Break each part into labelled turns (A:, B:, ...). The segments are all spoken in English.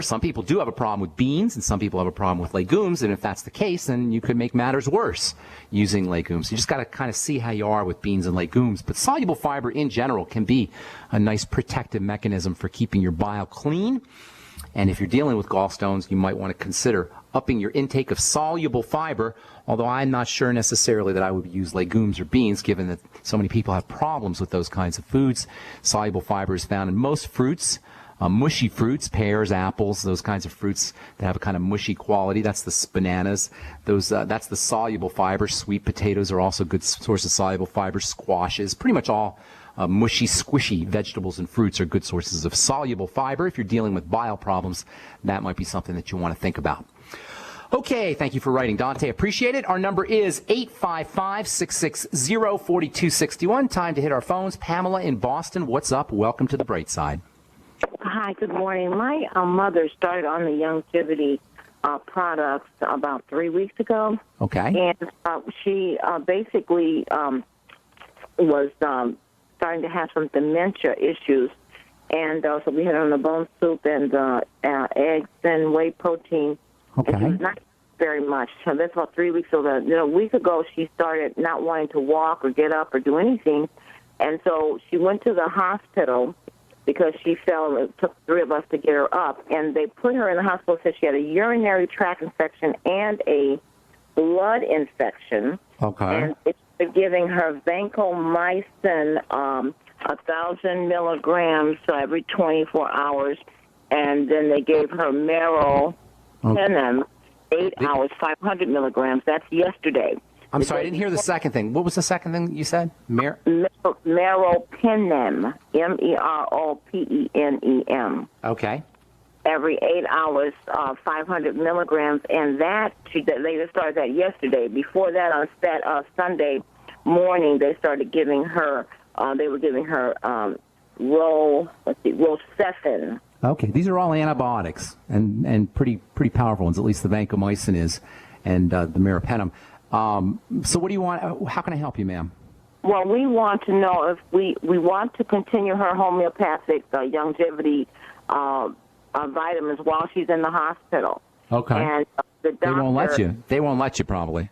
A: Some people do have a problem with beans, and some people have a problem with legumes, and if that's the case, then you could make matters worse using legumes. You just got to kind of see how you are with beans and legumes. But soluble fiber in general can be a nice protective mechanism for keeping your bile clean. And if you're dealing with gallstones, you might want to consider upping your intake of soluble fiber, although I'm not sure necessarily that I would use legumes or beans, given that so many people have problems with those kinds of foods. Soluble fiber is found in most fruits. Mushy fruits, pears, apples, those kinds of fruits that have a kind of mushy quality. That's the bananas. That's the soluble fiber. Sweet potatoes are also good source of soluble fiber. Squashes, pretty much all mushy, squishy vegetables and fruits are good sources of soluble fiber. If you're dealing with bile problems, that might be something that you want to think about. Okay, thank you for writing, Dante. Appreciate it. Our number is 855-660-4261. Time to hit our phones. Pamela in Boston, what's up? Welcome to the Bright Side.
B: Hi, good morning. My mother started on the longevity products about 3 weeks ago.
A: Okay.
B: And she basically was starting to have some dementia issues. And so we had her on the bone soup and eggs and whey protein.
A: Okay.
B: And not very much. So that's about 3 weeks ago. A week ago, she started not wanting to walk or get up or do anything. And so she went to the hospital because she fell. It took 3 of us to get her up. And they put her in the hospital, said she had a urinary tract infection and a blood infection.
A: Okay.
B: And they're giving her vancomycin, 1,000 milligrams every 24 hours. And then they gave her meropenem, 8 hours, 500 milligrams. That's yesterday.
A: I'm sorry, I didn't hear the second thing. What was the second thing you said?
B: Meropenem, meropenem.
A: Okay.
B: Every 8 hours, 500 milligrams, and that they started that yesterday. Before that, on Sunday morning, they started giving her. They were giving her Rocephin.
A: Okay, these are all antibiotics and pretty powerful ones. At least the vancomycin is, and the meropenem. So what do you want? How can I help you, ma'am?
B: Well, we want to know if we want to continue her homeopathic longevity vitamins while she's in the hospital.
A: Okay.
B: And the doctor,
A: they won't let you. They won't let you probably.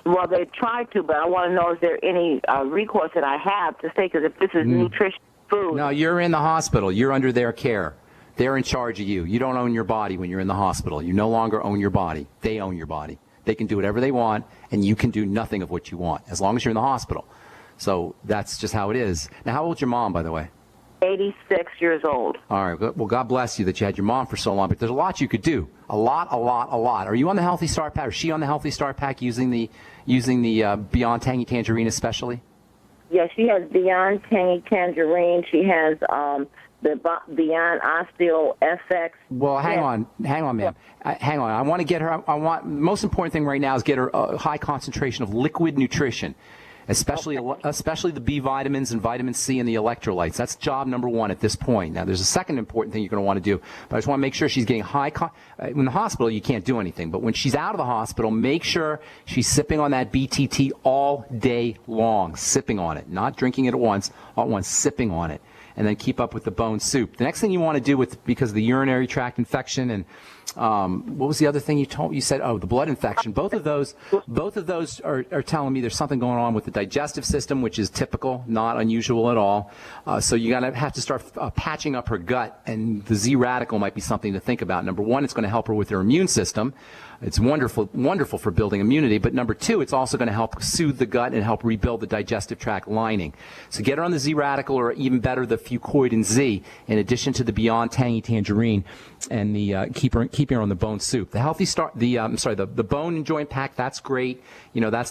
B: Well, they tried to, but I want to know is there any recourse that I have to say, because if this is nutritious food.
A: No, you're in the hospital. You're under their care. They're in charge of you. You don't own your body when you're in the hospital. You no longer own your body. They own your body. They can do whatever they want, and you can do nothing of what you want, as long as you're in the hospital. So that's just how it is. Now, how old's your mom, by the way?
B: 86 years old.
A: All right. Well, God bless you that you had your mom for so long, but there's a lot you could do. A lot. Are you on the Healthy Start Pack? Or is she on the Healthy Start Pack using the Beyond Tangy Tangerine especially?
B: Yeah, she has Beyond Tangy Tangerine. She has the Beyond Osteo FX.
A: Well, hang on, ma'am. Hang on. I want to get her. The most important thing right now is get her a high concentration of liquid nutrition, especially the B vitamins and vitamin C and the electrolytes. That's job number one at this point. Now, there's a second important thing you're going to want to do, but I just want to make sure she's getting in the hospital, you can't do anything, but when she's out of the hospital, make sure she's sipping on that BTT all day long, sipping on it, not drinking it at once, sipping on it. And then keep up with the bone soup. The next thing you want to do because of the urinary tract infection and what was the other thing you said? Oh, the blood infection. Both of those are telling me there's something going on with the digestive system, which is typical, not unusual at all. So you're going to have to start patching up her gut, and the Z radical might be something to think about. Number one, it's going to help her with her immune system. It's wonderful for building immunity. But number two, it's also going to help soothe the gut and help rebuild the digestive tract lining. So get her on the Z radical, or even better, the Fucoid Z, in addition to the Beyond Tangy Tangerine, and the keeping her on the bone soup. The Healthy Start, the Bone and Joint Pack. That's great. That's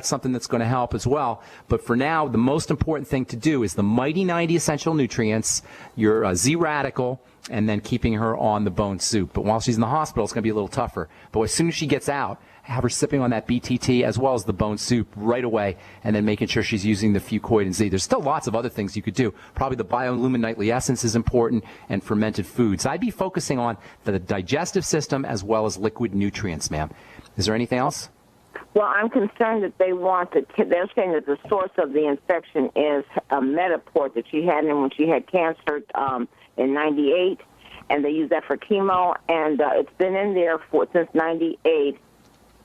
A: something that's going to help as well. But for now, the most important thing to do is the Mighty 90 Essential Nutrients, your Z radical, and then keeping her on the bone soup. But while she's in the hospital, it's going to be a little tougher. But as soon as she gets out, have her sipping on that BTT as well as the bone soup right away, and then making sure she's using the Fucoid and Z. There's still lots of other things you could do. Probably the Biolumin Nightly Essence is important, and fermented foods. I'd be focusing on the digestive system as well as liquid nutrients, ma'am. Is there anything else?
B: Well, I'm concerned that they're saying that the source of the infection is a Metaport that she had when she had cancer in '98. and they use that for chemo, and it's been in there since '98.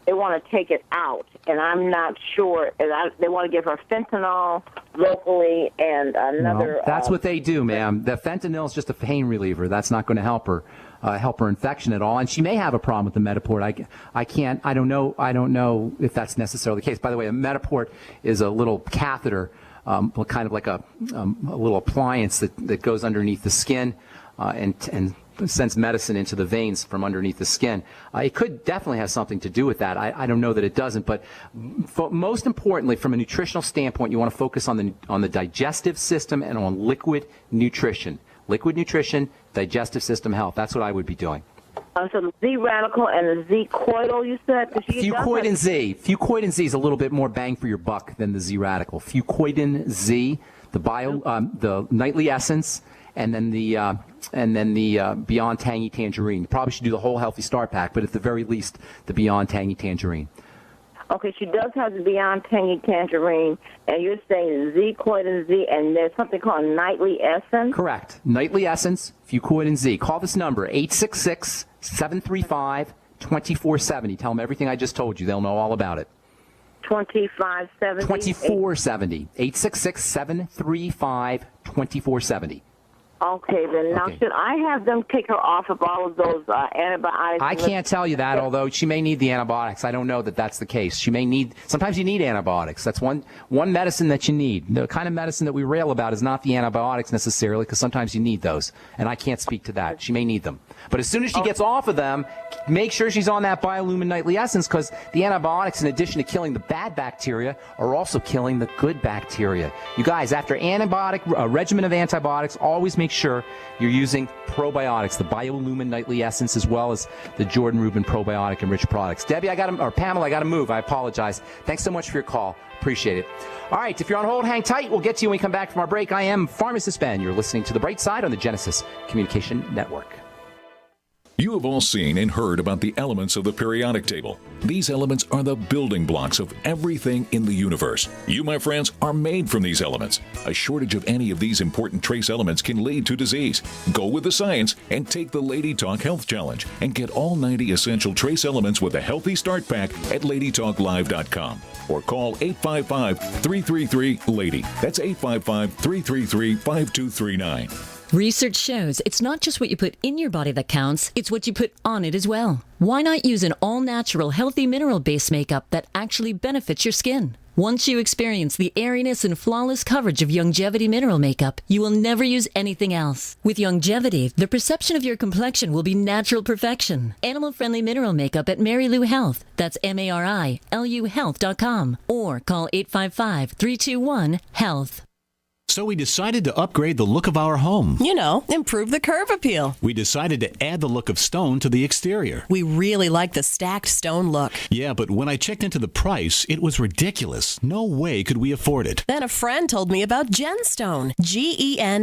B: They want to take it out, and I'm not sure. They want to give her fentanyl locally and another.
A: Well, that's what they do, ma'am. The fentanyl is just a pain reliever. That's not going to help her infection at all. And she may have a problem with the Metaport. I don't know if that's necessarily the case. By the way, a Metaport is a little catheter, kind of like a little appliance that goes underneath the skin and sends medicine into the veins from underneath the skin. It could definitely have something to do with that. I don't know that it doesn't, but most importantly, from a nutritional standpoint, you want to focus on the digestive system and on liquid nutrition. Liquid nutrition, digestive system health. That's what I would be doing.
B: So the Z radical and the Z coidal, you said?
A: Fucoid Z. Fucoid Z is a little bit more bang for your buck than the Z radical. Fucoid Z, the nightly essence, and then the Beyond Tangy Tangerine. You probably should do the whole Healthy Start Pack, but at the very least, the Beyond Tangy Tangerine.
B: Okay, she does have the Beyond Tangy Tangerine, and you're saying Z, Coid, Z, and there's something called Nightly Essence?
A: Correct. Nightly Essence, Fucoid Z. Call this number, 866-735-2470. Tell them everything I just told you. They'll know all about it.
B: 2570?
A: 2470. 866-735-2470.
B: Okay, then now should I have them take her off of all of those antibiotics?
A: I can't tell you that, although she may need the antibiotics. I don't know that that's the case. She may need, sometimes you need antibiotics. That's one medicine that you need. The kind of medicine that we rail about is not the antibiotics necessarily, because sometimes you need those, and I can't speak to that. She may need them. But as soon as she gets off of them, make sure she's on that Biolumin Nightly Essence, because the antibiotics, in addition to killing the bad bacteria, are also killing the good bacteria. You guys, after a regimen of antibiotics, always make sure you're using probiotics, the Biolumin Nightly Essence, as well as the Jordan Rubin Probiotic Enriched products. Debbie, Pamela, I got to move. I apologize. Thanks so much for your call. Appreciate it. All right, if you're on hold, hang tight. We'll get to you when we come back from our break. I am Pharmacist Ben. You're listening to The Bright Side on the Genesis Communication Network.
C: You have all seen and heard about the elements of the periodic table. These elements are the building blocks of everything in the universe. You, my friends, are made from these elements. A shortage of any of these important trace elements can lead to disease. Go with the science and take the Lady Talk Health Challenge and get all 90 essential trace elements with a Healthy Start Pack at LadyTalkLive.com. Or call 855-333-LADY. That's 855-333-5239.
D: Research shows it's not just what you put in your body that counts, it's what you put on it as well. Why not use an all-natural, healthy mineral-based makeup that actually benefits your skin? Once you experience the airiness and flawless coverage of Longevity mineral makeup, you will never use anything else. With Longevity, the perception of your complexion will be natural perfection. Animal-friendly mineral makeup at Mary Lou Health. That's MARILU Health.com. Or call 855-321-HEALTH.
E: So we decided to upgrade the look of our home.
F: You know, improve the curb appeal.
E: We decided to add the look of stone to the exterior.
F: We really like the stacked stone look.
E: Yeah, but when I checked into the price, it was ridiculous. No way could we afford it.
F: Then a friend told me about Genstone. Genstone.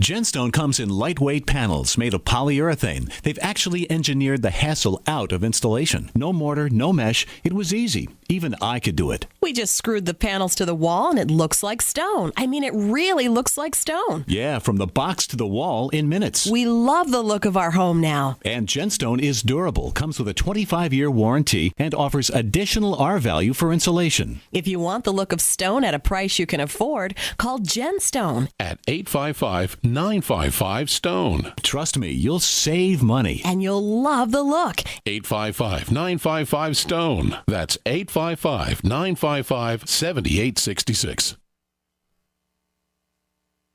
E: Genstone comes in lightweight panels made of polyurethane. They've actually engineered the hassle out of installation. No mortar, no mesh. It was easy. Even I could do it.
F: We just screwed the panels to the wall and it looks like stone. I mean, it really looks like stone.
E: Yeah, from the box to the wall in minutes.
F: We love the look of our home now.
E: And Genstone is durable, comes with a 25-year warranty, and offers additional R-value for insulation.
F: If you want the look of stone at a price you can afford, call Genstone
G: at 855-955-STONE.
E: Trust me, you'll save money.
F: And you'll love the look.
G: 855-955-STONE. That's 855-955-7866.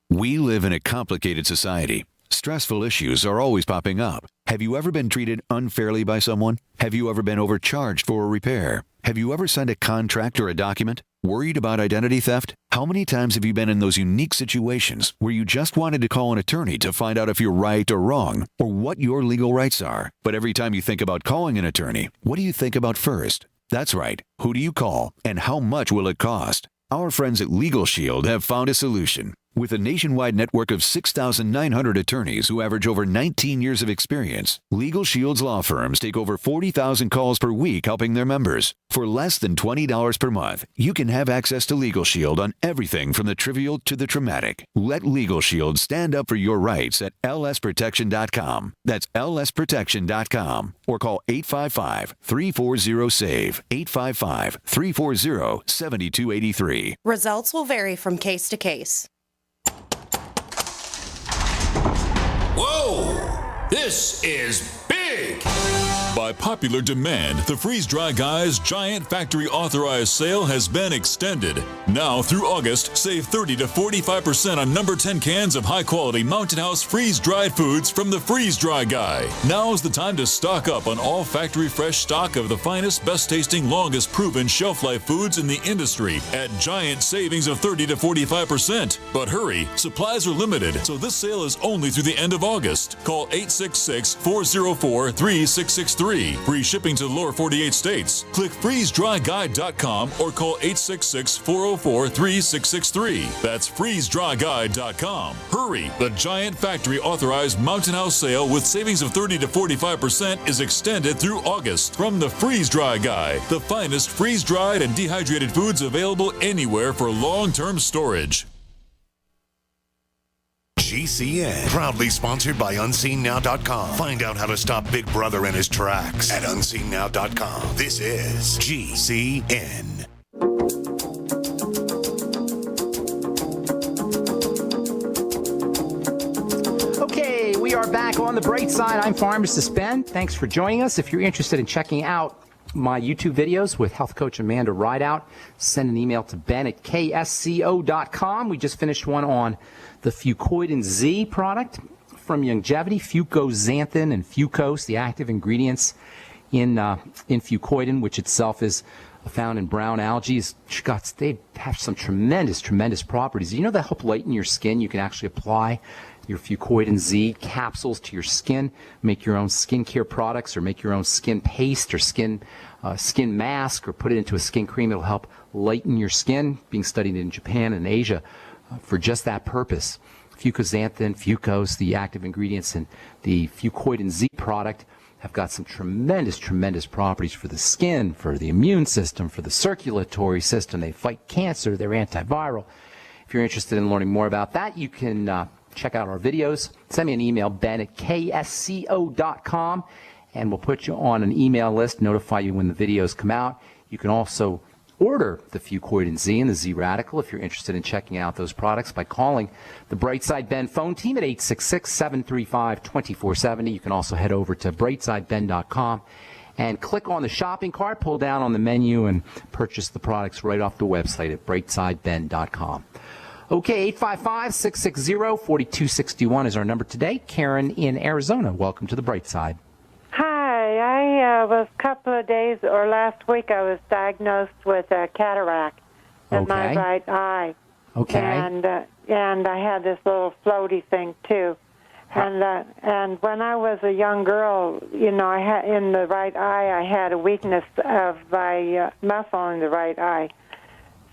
H: We live in a complicated society. Stressful issues are always popping up. Have you ever been treated unfairly by someone? Have you ever been overcharged for a repair? Have you ever signed a contract or a document? Worried about identity theft? How many times have you been in those unique situations where you just wanted to call an attorney to find out if you're right or wrong, or what your legal rights are? But every time you think about calling an attorney, what do you think about first? That's right. Who do you call, and how much will it cost? Our friends at Legal Shield have found a solution. With a nationwide network of 6,900 attorneys who average over 19 years of experience, Legal Shield's law firms take over 40,000 calls per week helping their members. For less than $20 per month, you can have access to Legal Shield on everything from the trivial to the traumatic. Let Legal Shield stand up for your rights at lsprotection.com. That's lsprotection.com. Or call 855-340-SAVE. 855-340-7283.
I: Results will vary from case to case.
C: Whoa! This is big! By popular demand, the Freeze Dry Guy's giant factory authorized sale has been extended. Now through August, save 30 to 45% on number 10 cans of high-quality Mountain House freeze-dried foods from the Freeze Dry Guy. Now's the time to stock up on all factory fresh stock of the finest, best-tasting, longest-proven shelf-life foods in the industry at giant savings of 30 to 45%. But hurry, supplies are limited, so this sale is only through the end of August. Call 866-404-3663. Free shipping to the lower 48 states. Click freezedryguide.com or call 866-404-3663. That's freezedryguide.com. Hurry! The giant factory authorized Mountain House sale with savings of 30 to 45% is extended through August from the Freeze Dry Guy, the finest freeze-dried and dehydrated foods available anywhere for long-term storage.
J: GCN, proudly sponsored by UnseenNow.com. Find out how to stop Big Brother in his tracks at UnseenNow.com. This is GCN.
A: Okay, we are back on the bright side. I'm Pharmacist Ben. Thanks for joining us. If you're interested in checking out my YouTube videos with health coach Amanda Rideout, send an email to ben@ksco.com. We just finished one on the Fucoidan Z product from Longevity, fucoxanthin and fucose, the active ingredients in Fucoidan, which itself is found in brown algae. They have some tremendous properties. You know that help lighten your skin? You can actually apply your Fucoidan Z capsules to your skin, make your own skincare products, or make your own skin paste or skin mask, or put it into a skin cream. It'll help lighten your skin, being studied in Japan and Asia for just that purpose. Fucoxanthin, fucose, the active ingredients in the Fucoidan Z product have got some tremendous properties for the skin, for the immune system, for the circulatory system. They fight cancer, they're antiviral. If you're interested in learning more about that, you can check out our videos. Send me an email, ben@ksco.com, and we'll put you on an email list, notify you when the videos come out. You can also order the Fucoidan Z and the Z Radical if you're interested in checking out those products by calling the Brightside Ben phone team at 866-735-2470. You can also head over to brightsideben.com and click on the shopping cart, pull down on the menu, and purchase the products right off the website at brightsideben.com. Okay, 855-660-4261 is our number today. Karen in Arizona, welcome to the Bright Side.
K: Hi, I was a couple of days, or last week, I was diagnosed with a cataract in my right eye.
A: Okay.
K: And I had this little floaty thing too. And when I was a young girl, you know, I had in the right eye, I had a weakness of my muscle in the right eye.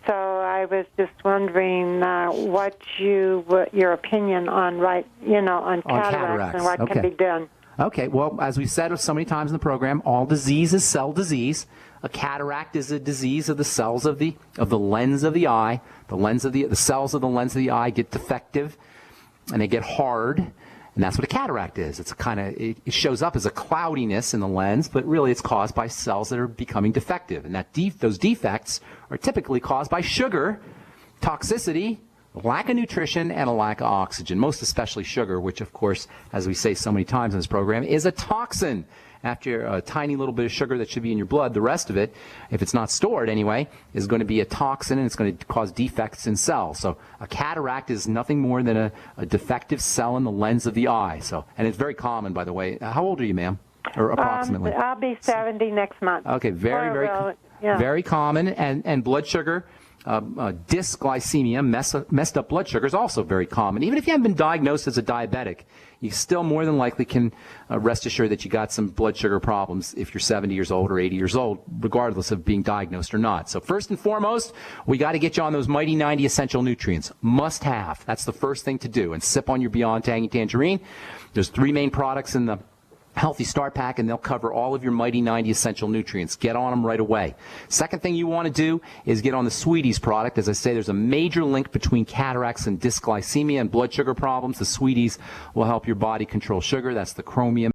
K: So I was just wondering what your opinion on cataracts and what can be done.
A: Okay, well, as we've said so many times in the program, all disease is cell disease. A cataract is a disease of the cells of the lens of the eye. The cells of the lens of the eye get defective, and they get hard, and that's what a cataract is. It's it shows up as a cloudiness in the lens, but really it's caused by cells that are becoming defective, and those defects are typically caused by sugar, toxicity, lack of nutrition, and a lack of oxygen, most especially sugar, which, of course, as we say so many times in this program, is a toxin. After a tiny little bit of sugar that should be in your blood, the rest of it, if it's not stored anyway, is going to be a toxin, and it's going to cause defects in cells. So a cataract is nothing more than a defective cell in the lens of the eye. And it's very common, by the way. How old are you, ma'am? Or approximately?
K: I'll be 70 next month.
A: Okay, very common. And blood sugar dysglycemia, messed up blood sugar, is also very common. Even if you haven't been diagnosed as a diabetic, you still more than likely can rest assured that you got some blood sugar problems if you're 70 years old or 80 years old, regardless of being diagnosed or not. So first and foremost, we got to get you on those Mighty 90 essential nutrients. Must have. That's the first thing to do. And sip on your Beyond Tangy Tangerine. There's 3 main products in the Healthy Start Pack, and they'll cover all of your Mighty 90 essential nutrients. Get on them right away. Second thing you want to do is get on the Sweeties product. As I say, there's a major link between cataracts and dysglycemia and blood sugar problems. The Sweeties will help your body control sugar. That's the chromium